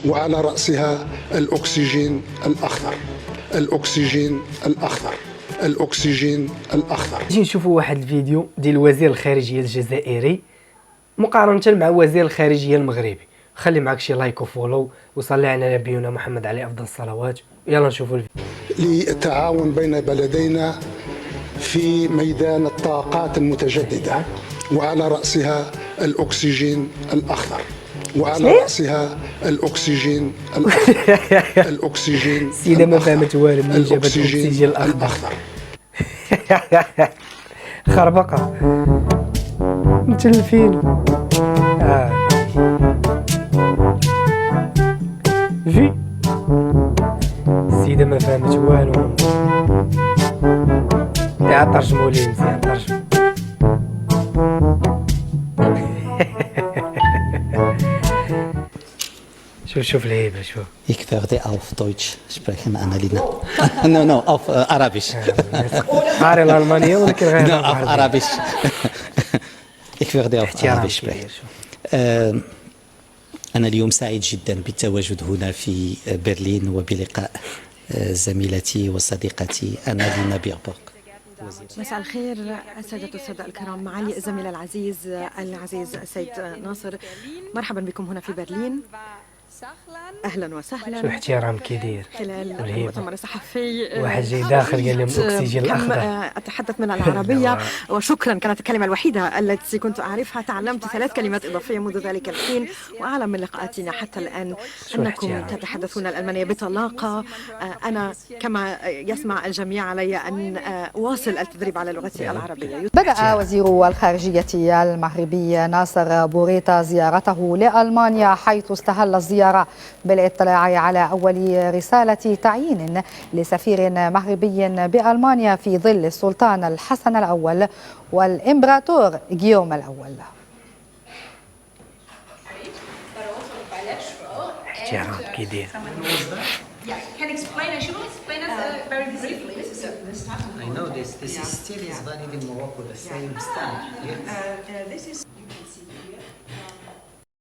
وعلى رأسها الأكسجين الأخضر. الأكسجين الأخضر. الأكسجين الأخضر. نجي نشوفوا واحد الفيديو ديال وزير الخارجية الجزائري مقارنة مع وزير الخارجية المغربي. خلي معك شي لايك وفولو وصلي على نبينا محمد عليه أفضل الصلوات. يلا نشوفوا للتعاون بين بلدينا في ميدان الطاقات المتجددة، وعلى رأسها الأكسجين الأخضر. وعلى رأسها الأكسجين الأخضر. الأكسجين السيدة ما فهمت والو من جابت الأكسجين الأخضر. خربقة متلفين. في السيدة ما فهمت والو. تعال ترجموا لي مزيان، ترجم. شوف الهيبة شوف. Ich werde auf Deutsch sprechen, Annalena. No, auf Arabisch. قاري الألمانية ولكن غير auf Arabisch. Ich werde auf Arabisch sprechen. أنا اليوم سعيد جدا بالتواجد هنا في برلين وبلقاء زميلتي وصديقتي أنالينا بيربورغ. مساء الخير السادة والسادة الكرام، معالي الزميل العزيز السيد ناصر، مرحبا بكم هنا في برلين. اهلا وسهلا. شو احترام كبير خلال المؤتمر الصحفي. واحد جاي داخل قال لي الاكسجين الاخضر. اتحدث من العربيه وشكرا، كانت الكلمه الوحيده التي كنت اعرفها. تعلمت 3 كلمات اضافيه منذ ذلك الحين، واعلم من لقاءاتنا حتى الان انكم تتحدثون الالمانيه بطلاقه. انا كما يسمع الجميع علي ان اواصل التدريب على لغتي العربيه. بدأ وزير الخارجيه المغربي ناصر بوريطة زيارته لألمانيا، حيث استهل الزيارة بالاطلاع على أول رسالة تعيين لسفير مغربي بألمانيا في ظل السلطان الحسن الأول والإمبراطور غيوم الأول. احترام كبير. I know this. This is still valid in Morocco. The same stamp.